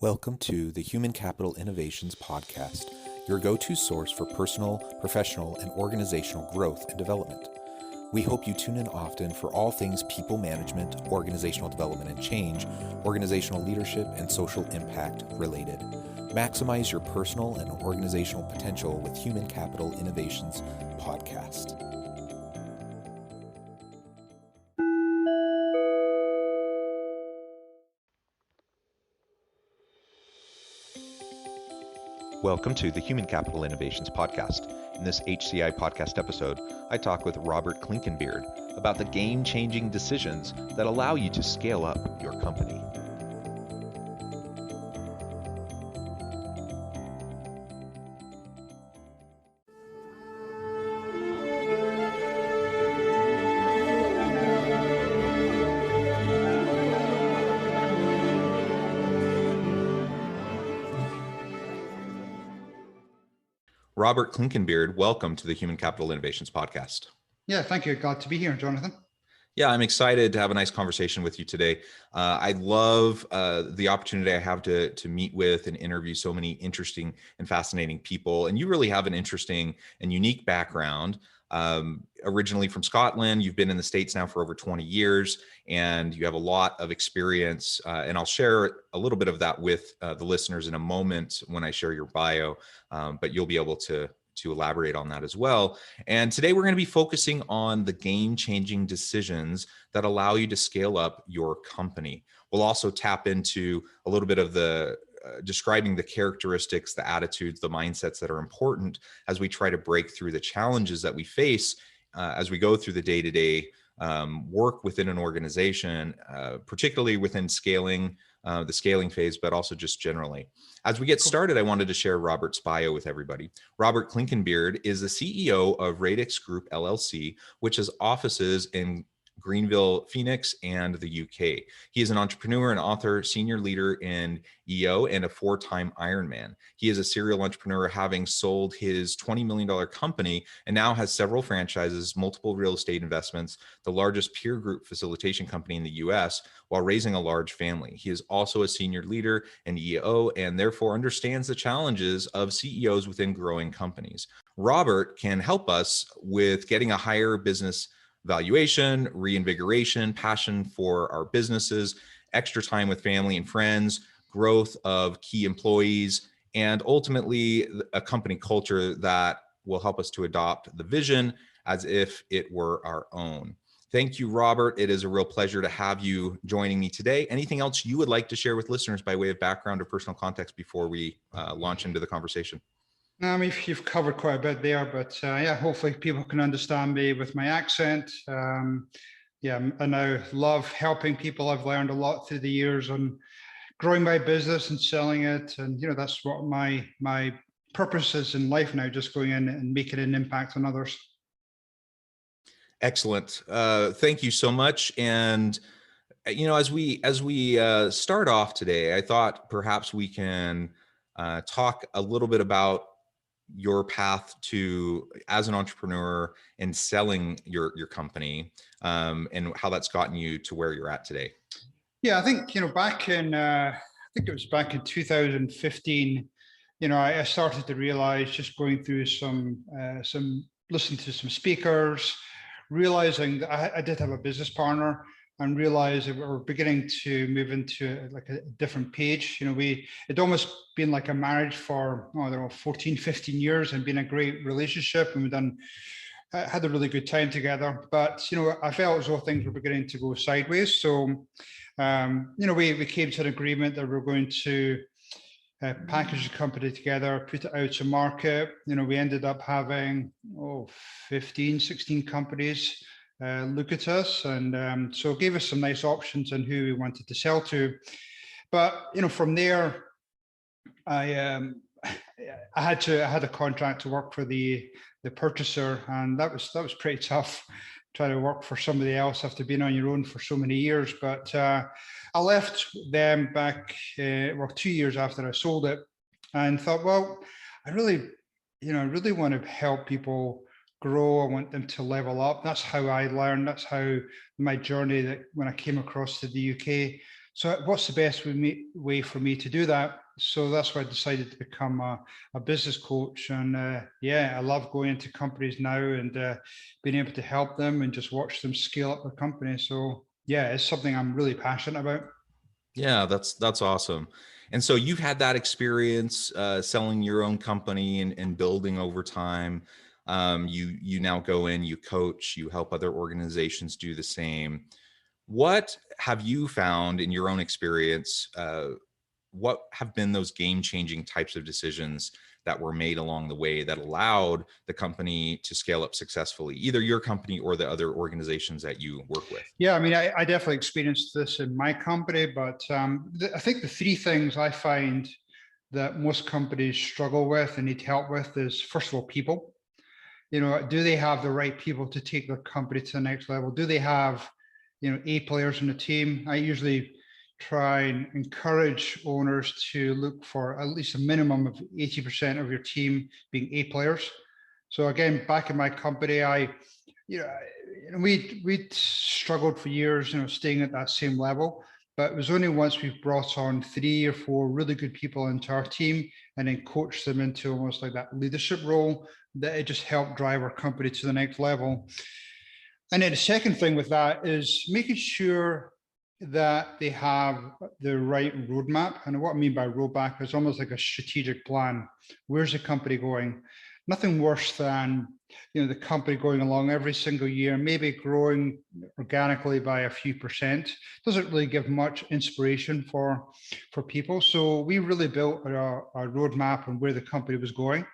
Welcome to the Human Capital Innovations Podcast, your go-to source for personal, professional, and organizational growth and development. We hope you tune in often for all things people management, organizational development and change, organizational leadership, and social impact related. Maximize your personal and organizational potential with Human Capital Innovations Podcast. Welcome to the Human Capital Innovations Podcast. In this HCI podcast episode, I talk with Robert Clinken about the game-changing decisions that allow you to scale up your company. Robert Clinken, welcome to the Human Capital Innovations Podcast. Yeah, thank you. Glad to be here, Jonathan. Yeah, I'm excited to have a nice conversation with you today. I love the opportunity I have to meet with and interview so many interesting and fascinating people. And you really have an interesting and unique background. Originally from Scotland, you've been in the States now for over 20 years, and you have a lot of experience. And I'll share a little bit of that with the listeners in a moment when I share your bio, but you'll be able to elaborate on that as well. And today we're going to be focusing on the game-changing decisions that allow you to scale up your company. We'll also tap into a little bit of the describing the characteristics, the attitudes, the mindsets that are important as we try to break through the challenges that we face as we go through the day-to-day work within an organization, particularly within scaling, the scaling phase, but also just generally. As we get started, I wanted to share Robert's bio with everybody. Robert Clinken is the CEO of Radix Group LLC, which has offices in Greenville, Phoenix, and the UK. He is an entrepreneur and author, senior leader in EO, and a four-time Ironman. He is a serial entrepreneur, having sold his $20 million company and now has several franchises, multiple real estate investments, the largest peer group facilitation company in the US, while raising a large family. He is also a senior leader in EO and therefore understands the challenges of CEOs within growing companies. Robert can help us with getting a higher business valuation, reinvigoration, passion for our businesses, extra time with family and friends, growth of key employees, and ultimately a company culture that will help us to adopt the vision as if it were our own. Thank you, Robert. It is a real pleasure to have you joining me today. Anything else you would like to share with listeners by way of background or personal context before we launch into the conversation? I mean, you've covered quite a bit there, but yeah, hopefully people can understand me with my accent. Yeah, I now love helping people. I've learned a lot through the years on growing my business and selling it. And, that's what my purpose is in life now, just going in and making an impact on others. Excellent. Thank you so much. And, as we start off today, I thought perhaps we can talk a little bit about your path as an entrepreneur and selling your company, and how that's gotten you to where you're at today. Yeah, I think, back in, I think it was back in 2015, I started to realize, just going through listening to some speakers, realizing that I did have a business partner, and realized that we were beginning to move into like a different page. It'd almost been like a marriage for, 14, 15 years, and been a great relationship, and had a really good time together. But, I felt as though things were beginning to go sideways. So, we came to an agreement that we're going to package the company together, put it out to market. We ended up having 15, 16 companies look at us, and so it gave us some nice options on who we wanted to sell to. But from there, I had a contract to work for the purchaser, and that was pretty tough, trying to work for somebody else after being on your own for so many years. But I left them back 2 years after I sold it, and thought, well, I really want to help people grow. I want them to level up. That's how I learned. That's how my journey, that when I came across to the UK. So what's the best way for me to do that? So that's why I decided to become a business coach. And yeah, I love going into companies now and being able to help them and just watch them scale up their company. So yeah, it's something I'm really passionate about. Yeah, that's awesome. And so you've had that experience selling your own company and building over time. You now go in, you coach, you help other organizations do the same. What have you found in your own experience? What have been those game changing types of decisions that were made along the way that allowed the company to scale up successfully, either your company or the other organizations that you work with? Yeah, I mean, I definitely experienced this in my company, but I think the three things I find that most companies struggle with and need help with is, first of all, people. Do they have the right people to take their company to the next level? Do they have, A players in the team? I usually try and encourage owners to look for at least a minimum of 80% of your team being A players. So again, back in my company, you know, we struggled for years, staying at that same level. But it was only once we brought on 3 or 4 really good people into our team and then coached them into almost like that leadership role that it just helped drive our company to the next level. And then the second thing with that is making sure that they have the right roadmap. And what I mean by roadmap is almost like a strategic plan. Where's the company going? Nothing worse than the company going along every single year, maybe growing organically by a few percent. Doesn't really give much inspiration for people. So we really built a roadmap on where the company was going.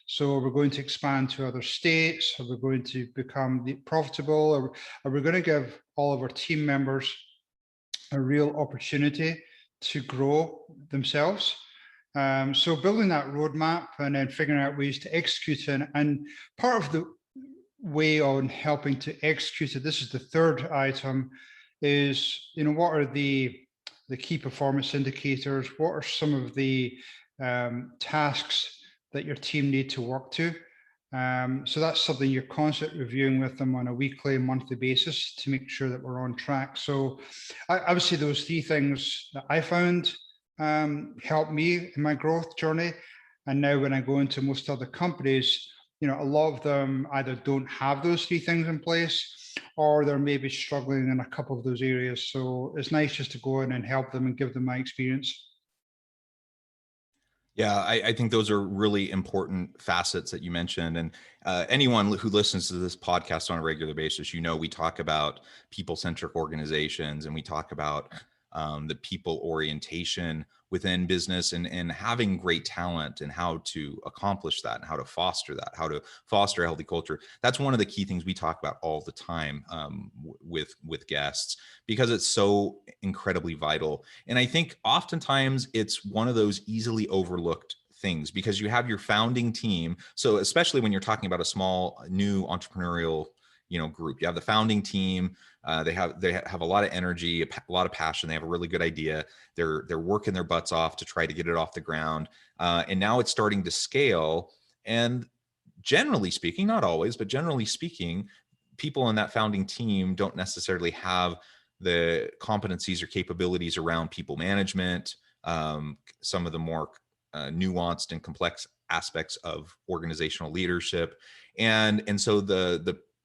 So we're going to expand to other states, or we're going to become profitable, or we're going to give all of our team members a real opportunity to grow themselves. So building that roadmap and then figuring out ways to execute it. And part of the way on helping to execute it, this is the third item, is what are the key performance indicators? What are some of the tasks that your team need to work to? So that's something you're constantly reviewing with them on a weekly and monthly basis to make sure that we're on track. So I would say those three things that I found helped me in my growth journey. And now when I go into most other companies, a lot of them either don't have those three things in place, or they're maybe struggling in a couple of those areas. So it's nice just to go in and help them and give them my experience. Yeah, I think those are really important facets that you mentioned. And anyone who listens to this podcast on a regular basis, we talk about people-centric organizations, and we talk about the people orientation within business, and having great talent and how to accomplish that and how to foster that, how to foster a healthy culture. That's one of the key things we talk about all the time with guests, because it's so incredibly vital. And I think oftentimes it's one of those easily overlooked things, because you have your founding team. So especially when you're talking about a small new entrepreneurial group, you have the founding team. They have a lot of energy, a lot of passion. They have a really good idea. They're working their butts off to try to get it off the ground, and now it's starting to scale. And generally speaking, not always, but generally speaking, people in that founding team don't necessarily have the competencies or capabilities around people management, some of the more nuanced and complex aspects of organizational leadership, and so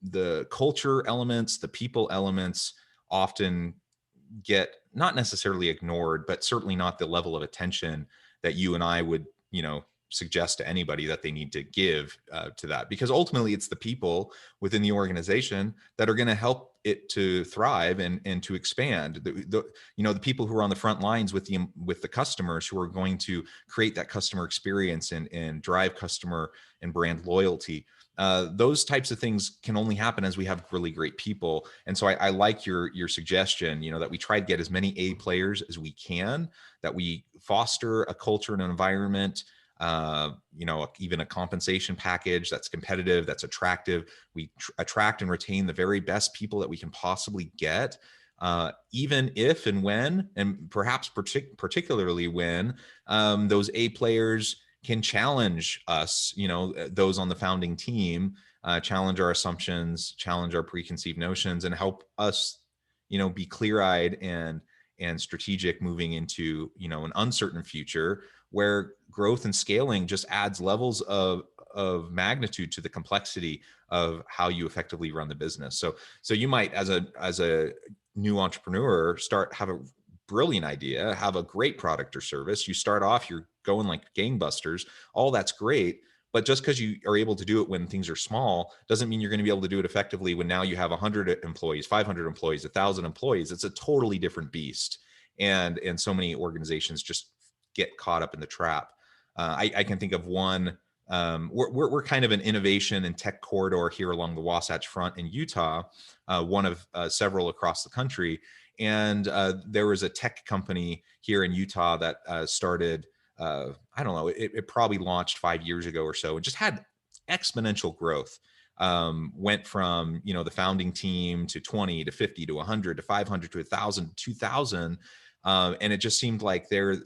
the culture elements, the people elements, often get not necessarily ignored, but certainly not the level of attention that you and I would, suggest to anybody that they need to give to that, because ultimately it's the people within the organization that are going to help it to thrive and to expand. The people who are on the front lines with the customers, who are going to create that customer experience and drive customer and brand loyalty. Those types of things can only happen as we have really great people. And so I like your suggestion, that we try to get as many A players as we can, that we foster a culture and an environment, even a compensation package that's competitive, that's attractive. We attract and retain the very best people that we can possibly get, even if and when, and perhaps particularly when, those A players can challenge us, those on the founding team, challenge our assumptions, challenge our preconceived notions, and help us, be clear-eyed and strategic moving into, an uncertain future where growth and scaling just adds levels of magnitude to the complexity of how you effectively run the business. So you might, as a new entrepreneur, have a brilliant idea, have a great product or service. You start off, you're going like gangbusters. All that's great. But just because you are able to do it when things are small doesn't mean you're going to be able to do it effectively when now you have 100 employees, 500 employees, 1,000 employees. It's a totally different beast. And so many organizations just get caught up in the trap. I can think of one. We're kind of an innovation and tech corridor here along the Wasatch Front in Utah, one of several across the country. And there was a tech company here in Utah that started, I don't know, it probably launched 5 years ago or so, and just had exponential growth. Went from, the founding team to 20 to 50 to 100 to 500 to 1,000 to 2,000. And it just seemed like they're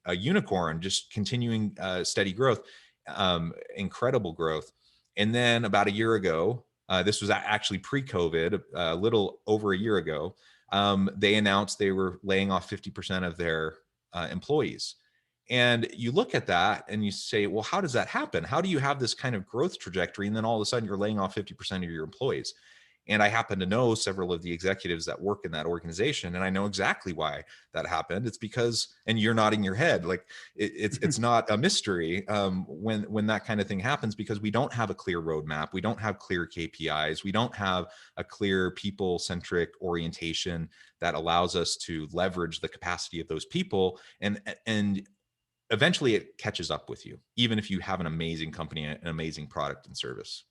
a unicorn, just continuing steady growth, incredible growth. And then about a year ago, this was actually pre-COVID, a little over a year ago, they announced they were laying off 50% of their employees. And you look at that and you say, well, how does that happen? How do you have this kind of growth trajectory and then all of a sudden you're laying off 50% of your employees? And I happen to know several of the executives that work in that organization, and I know exactly why that happened. It's because, and you're nodding your head, like it's not a mystery when that kind of thing happens, because we don't have a clear roadmap, we don't have clear KPIs, we don't have a clear people-centric orientation that allows us to leverage the capacity of those people, and eventually it catches up with you, even if you have an amazing company, an amazing product and service.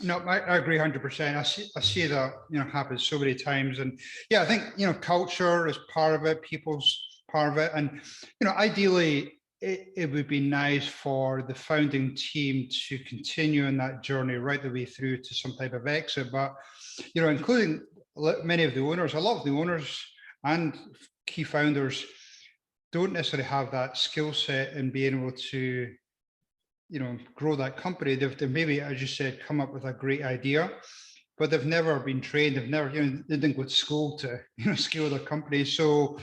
No, I agree 100%. I see that, happen so many times. And yeah, I think, culture is part of it, people's part of it. And, ideally, it would be nice for the founding team to continue in that journey right the way through to some type of exit. But, including many of the owners, a lot of the owners and key founders don't necessarily have that skill set in being able to grow that company. They've maybe, as you said, come up with a great idea, but they've never been trained. They've never, they didn't go to school to, scale their company. So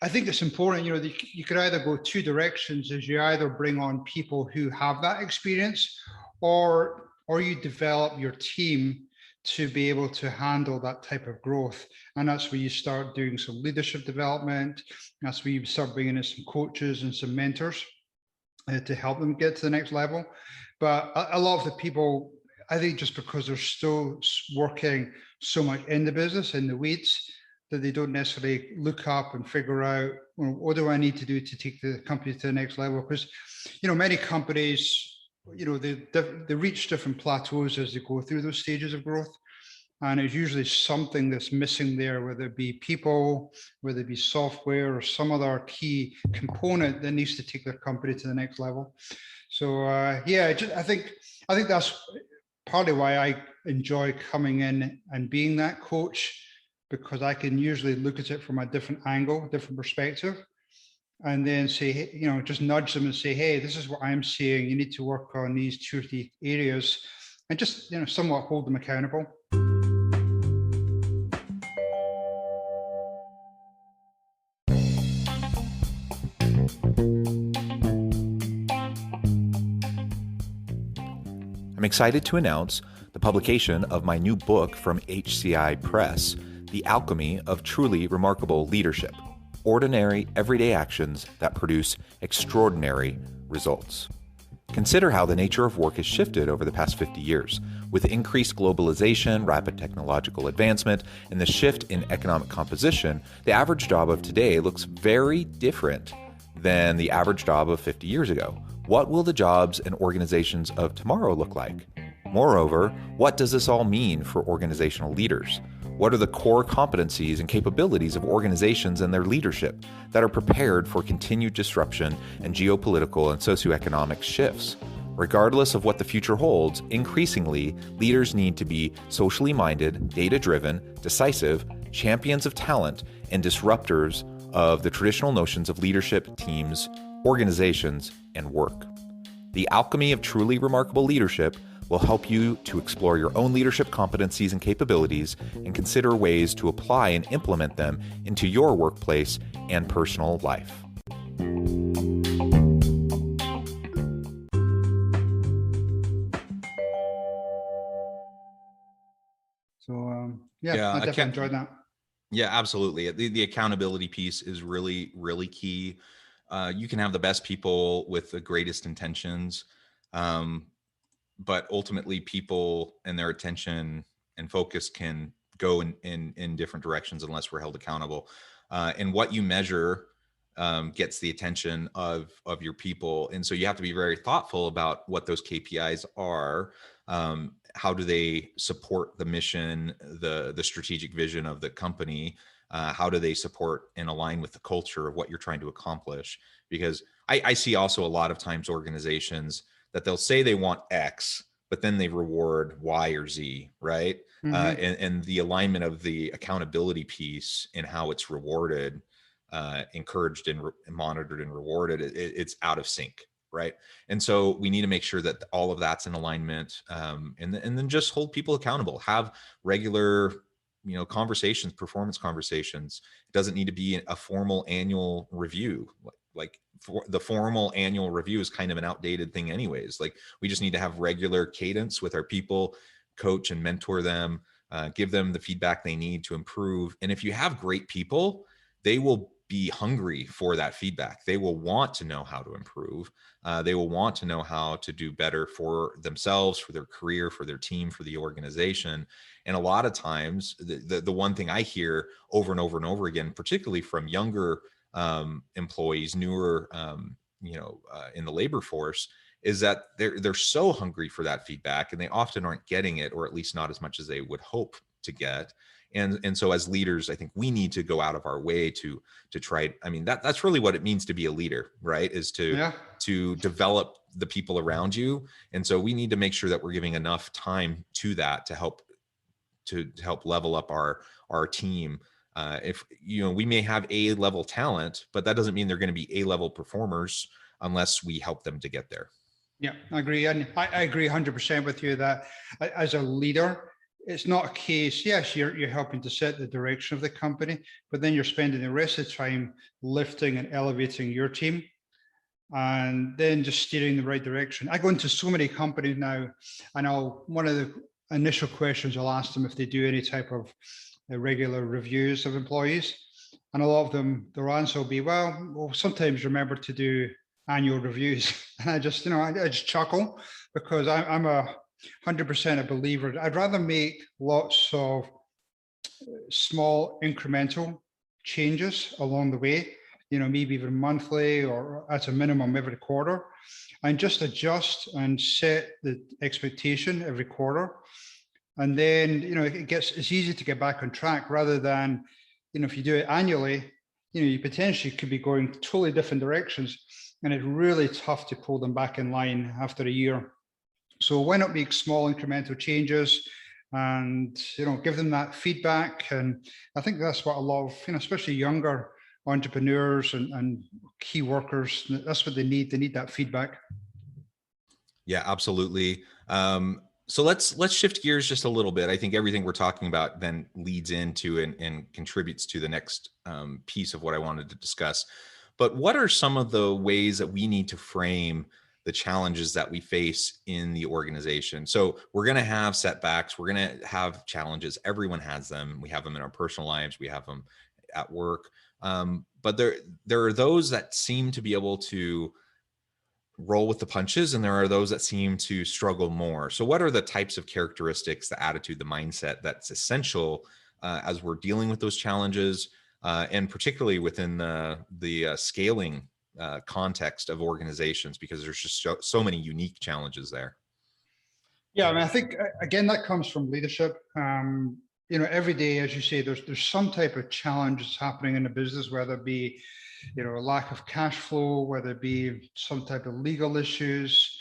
I think it's important, you could either go two directions, as you either bring on people who have that experience, or you develop your team to be able to handle that type of growth. And that's where you start doing some leadership development. That's where you start bringing in some coaches and some mentors to help them get to the next level. But a lot of the people, I think, just because they're still working so much in the business, in the weeds, that they don't necessarily look up and figure out, what do I need to do to take the company to the next level? Because, many companies, they reach different plateaus as they go through those stages of growth. And it's usually something that's missing there, whether it be people, whether it be software, or some other key component that needs to take their company to the next level. So I think that's partly why I enjoy coming in and being that coach, because I can usually look at it from a different angle, different perspective, and then say, just nudge them and say, hey, this is what I'm seeing. You need to work on these 2 or 3 areas, and just, somewhat hold them accountable. I'm excited to announce the publication of my new book from HCI Press, The Alchemy of Truly Remarkable Leadership: Ordinary, Everyday Actions that Produce Extraordinary Results. Consider how the nature of work has shifted over the past 50 years. With increased globalization, rapid technological advancement, and the shift in economic composition, the average job of today looks very different than the average job of 50 years ago. What will the jobs and organizations of tomorrow look like? Moreover, what does this all mean for organizational leaders? What are the core competencies and capabilities of organizations and their leadership that are prepared for continued disruption and geopolitical and socioeconomic shifts? Regardless of what the future holds, increasingly, leaders need to be socially minded, data-driven, decisive, champions of talent, and disruptors of the traditional notions of leadership, teams, organizations, and work. The Alchemy of Truly Remarkable Leadership, will help you to explore your own leadership competencies and capabilities and consider ways to apply and implement them into your workplace and personal life. So I definitely enjoyed that. Yeah, absolutely. The accountability piece is really, really key. You can have the best people with the greatest intentions, but ultimately people and their attention and focus can go in different directions unless we're held accountable. And what you measure gets the attention of your people. And so you have to be very thoughtful about what those KPIs are. How do they support the mission, the strategic vision of the company? How do they support and align with the culture of what you're trying to accomplish? Because I see also a lot of times organizations that they'll say they want X, but then they reward Y or Z, right? Mm-hmm. And the alignment of the accountability piece and how it's rewarded, encouraged and monitored and rewarded, it's out of sync, right? And so we need to make sure that all of that's in alignment, and then just hold people accountable. Have regular, conversations, performance conversations. It doesn't need to be a formal annual review. Like for the formal annual review is kind of an outdated thing anyways. Like we just need to have regular cadence with our people, coach and mentor them, give them the feedback they need to improve. And if you have great people, they will be hungry for that feedback. They will want to know how to improve. They will want to know how to do better for themselves, for their career, for their team, for the organization. And a lot of times, the one thing I hear over and over and over again, particularly from younger employees, newer, in the labor force, is that they're so hungry for that feedback, and they often aren't getting it, or at least not as much as they would hope to get. And so as leaders, I think we need to go out of our way to try. I mean, that's really what it means to be a leader, right? Is to develop the people around you. And so we need to make sure that we're giving enough time to that to help level up our team. If we may have A-level talent, but that doesn't mean they're going to be A-level performers unless we help them to get there. Yeah, I agree. And I agree 100% with you that as a leader, it's not a case, yes, you're helping to set the direction of the company, but then you're spending the rest of the time lifting and elevating your team and then just steering the right direction. I go into so many companies now, and one of the initial questions I'll ask them if they do any type of regular reviews of employees. And a lot of them, their answer will be, well, we'll sometimes remember to do annual reviews. And I just, I just chuckle because I'm 100% a believer. I'd rather make lots of small incremental changes along the way, maybe even monthly or at a minimum every quarter, and just adjust and set the expectation every quarter. And then, it's easy to get back on track rather than, if you do it annually, you potentially could be going totally different directions, and it's really tough to pull them back in line after a year. So why not make small incremental changes and, give them that feedback? And I think that's what a lot of, especially younger entrepreneurs and key workers, that's what they need. They need that feedback. Yeah, absolutely. So let's shift gears just a little bit. I think everything we're talking about then leads into and contributes to the next piece of what I wanted to discuss. But what are some of the ways that we need to frame the challenges that we face in the organization? So we're going to have setbacks. We're going to have challenges. Everyone has them. We have them in our personal lives. We have them at work. But there are those that seem to be able to roll with the punches, and there are those that seem to struggle more. So what are the types of characteristics, the attitude, the mindset that's essential as we're dealing with those challenges, and particularly within the scaling context of organizations, because there's just so many unique challenges there? Yeah, I mean, I think again that comes from leadership. Every day, as you say, there's some type of challenge that's happening in the business, whether it be a lack of cash flow, whether it be some type of legal issues,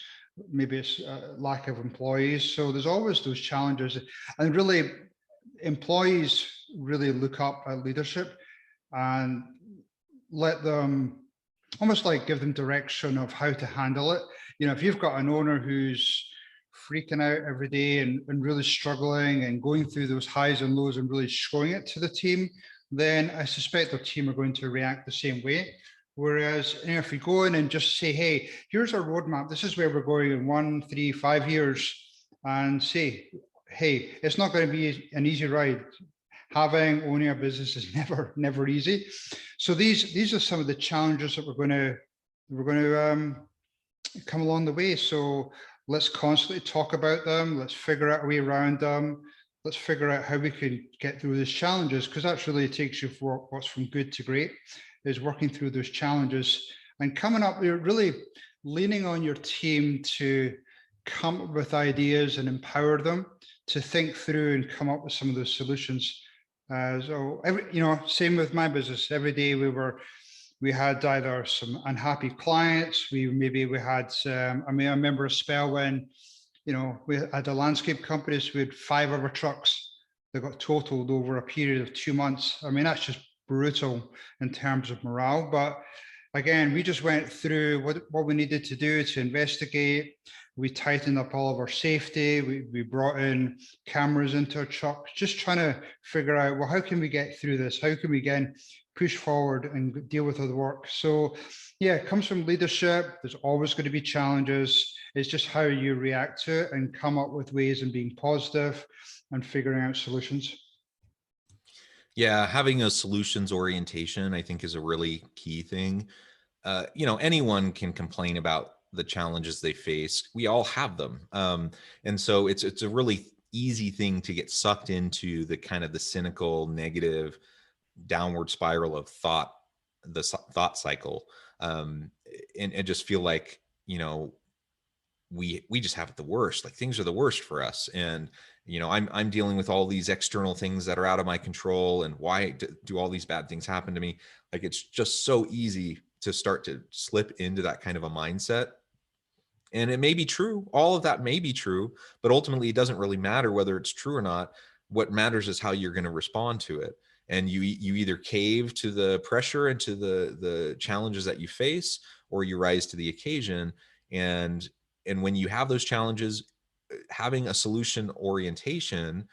maybe it's a lack of employees. So there's always those challenges, and really, employees really look up at leadership and let them almost like give them direction of how to handle it. If you've got an owner who's freaking out every day and really struggling and going through those highs and lows and really showing it to the team, then I suspect their team are going to react the same way. Whereas if we go in and just say, hey, here's our roadmap, this is where we're going in 1, 3, 5 years, and say, hey, it's not going to be an easy ride. Owning a business is never easy. So these are some of the challenges that we're going to come along the way. So let's constantly talk about them. Let's figure out a way around them. Let's figure out how we can get through these challenges, because that's really takes you for what's from good to great, is working through those challenges and coming up. You're really leaning on your team to come up with ideas and empower them to think through and come up with some of those solutions. Same with my business. Every day we had either some unhappy clients. We had. I remember a spell when, we had a landscape company. So we had 5 of our trucks that got totaled over a period of 2 months. I mean, that's just brutal in terms of morale. But again, we just went through what we needed to do to investigate. We tightened up all of our safety. We brought in cameras into our trucks, just trying to figure out, well, how can we get through this? How can we again push forward and deal with other work? So yeah, it comes from leadership. There's always going to be challenges. It's just how you react to it and come up with ways and being positive and figuring out solutions. Yeah, having a solutions orientation, I think, is a really key thing. Anyone can complain about the challenges they face. We all have them, and so it's a really easy thing to get sucked into the kind of the cynical, negative, downward spiral of thought, the thought cycle, and just feel like we just have it the worst. Like things are the worst for us, and I'm dealing with all these external things that are out of my control, and why do all these bad things happen to me? Like it's just so easy to start to slip into that kind of a mindset. And it may be true, all of that may be true, but ultimately it doesn't really matter whether it's true or not. What matters is how you're going to respond to it. And you either cave to the pressure and to the challenges that you face, or you rise to the occasion. And when you have those challenges, having a solution orientation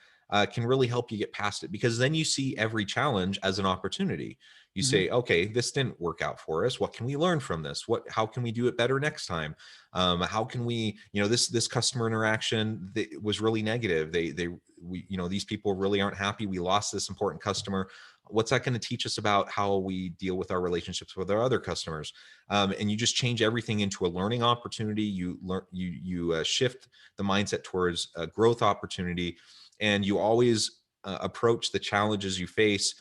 can really help you get past it, because then you see every challenge as an opportunity. You say, okay, this didn't work out for us. What can we learn from this? How can we do it better next time? How can we, this customer interaction was really negative. These people really aren't happy. We lost this important customer. What's that going to teach us about how we deal with our relationships with our other customers? And you just change everything into a learning opportunity. You shift the mindset towards a growth opportunity, and you always approach the challenges you face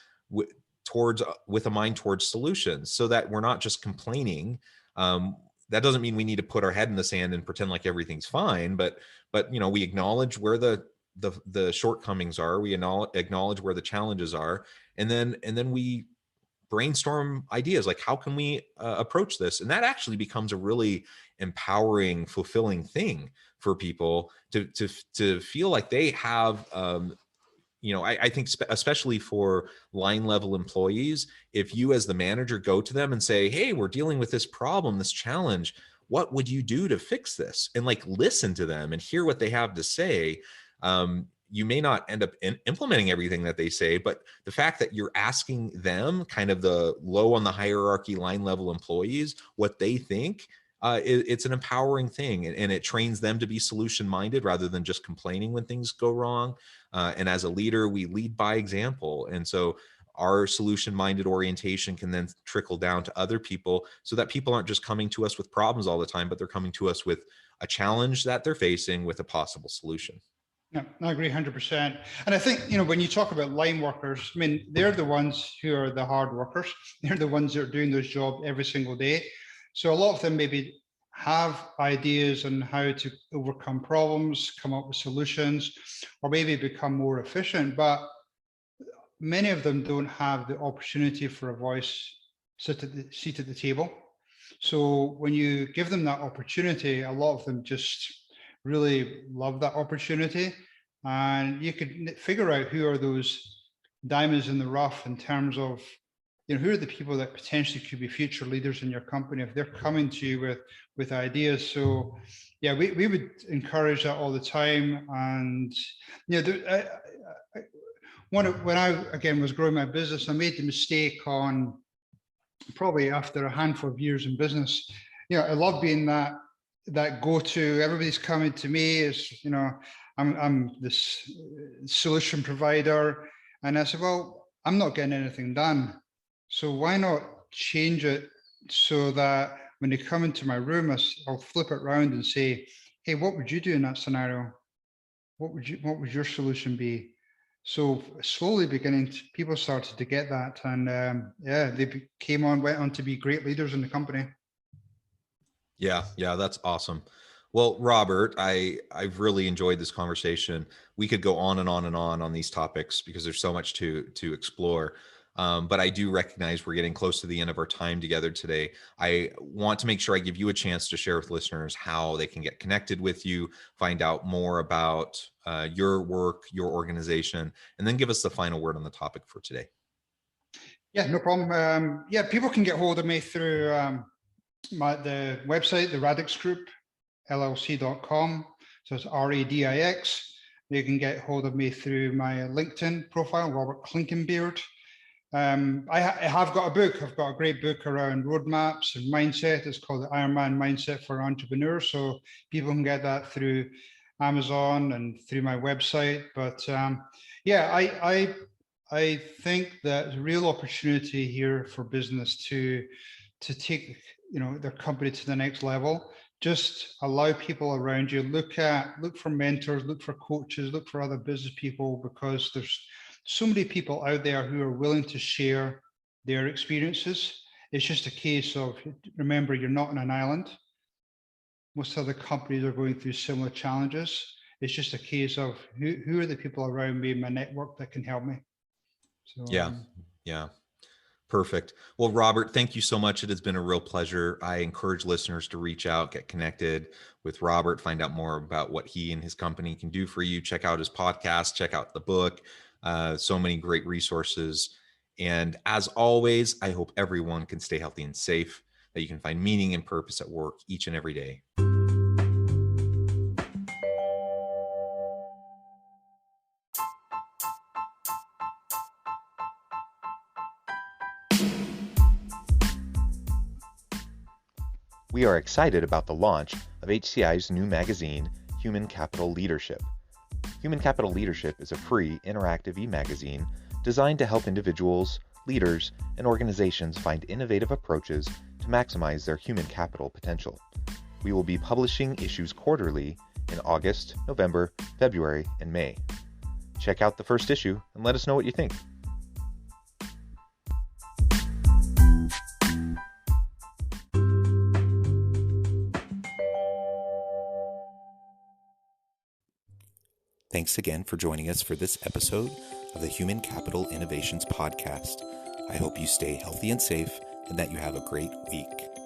with a mind towards solutions, so that we're not just complaining. That doesn't mean we need to put our head in the sand and pretend like everything's fine, but we acknowledge where the shortcomings are. We acknowledge where the challenges are, and then we brainstorm ideas like, how can we approach this? And that actually becomes a really empowering, fulfilling thing for people to feel like they have. I think especially for line level employees, if you as the manager go to them and say, hey, we're dealing with this problem, this challenge, what would you do to fix this? And like listen to them and hear what they have to say. You may not end up implementing everything that they say, but the fact that you're asking them, kind of the low on the hierarchy line level employees, what they think, it's an empowering thing, and it trains them to be solution minded rather than just complaining when things go wrong. And as a leader, we lead by example. And so our solution minded orientation can then trickle down to other people, so that people aren't just coming to us with problems all the time, but they're coming to us with a challenge that they're facing with a possible solution. Yeah, I agree 100%. And I think, when you talk about line workers, I mean, they're the ones who are the hard workers. They're the ones that are doing those jobs every single day. So a lot of them maybe have ideas on how to overcome problems, come up with solutions, or maybe become more efficient. But many of them don't have the opportunity for a voice, seat at the table. So when you give them that opportunity, a lot of them just really love that opportunity, and you could figure out who are those diamonds in the rough in terms of who are the people that potentially could be future leaders in your company if they're coming to you with ideas. So yeah, we would encourage that all the time. And when I again was growing my business, I made the mistake on probably after a handful of years in business. I love being that go-to. Everybody's coming to me as I'm this solution provider, and I said, well, I'm not getting anything done, so why not change it so that when they come into my room, I'll flip it around and say, hey, what would you do in that scenario? What would your solution be? So slowly people started to get that, and they went on to be great leaders in the company. Yeah, that's awesome. Well, Robert, I've really enjoyed this conversation. We could go on and on and on these topics because there's so much to explore. But I do recognize we're getting close to the end of our time together today. I want to make sure I give you a chance to share with listeners how they can get connected with you, find out more about your work, your organization, and then give us the final word on the topic for today. Yeah, no problem. People can get hold of me through the website, the Radix Group, LLC.com. So it's RADIX. You can get hold of me through my LinkedIn profile, Robert Clinkenbeard. I have got a book. I've got a great book around roadmaps and mindset. It's called the Ironman Mindset for Entrepreneurs. So people can get that through Amazon and through my website. But I think that there's a real opportunity here for business to take their company to the next level. Just allow people around you, look for mentors, look for coaches, look for other business people, because there's so many people out there who are willing to share their experiences. It's just a case of, remember, you're not on an island. Most other companies are going through similar challenges. It's just a case of who are the people around me in my network that can help me. So yeah. Perfect. Well, Robert, thank you so much. It has been a real pleasure. I encourage listeners to reach out, get connected with Robert, find out more about what he and his company can do for you. Check out his podcast, check out the book. So many great resources. And as always, I hope everyone can stay healthy and safe, that you can find meaning and purpose at work each and every day. We are excited about the launch of HCI's new magazine, Human Capital Leadership. Human Capital Leadership is a free, interactive e-magazine designed to help individuals, leaders, and organizations find innovative approaches to maximize their human capital potential. We will be publishing issues quarterly in August, November, February, and May. Check out the first issue and let us know what you think. Thanks again for joining us for this episode of the Human Capital Innovations Podcast. I hope you stay healthy and safe and that you have a great week.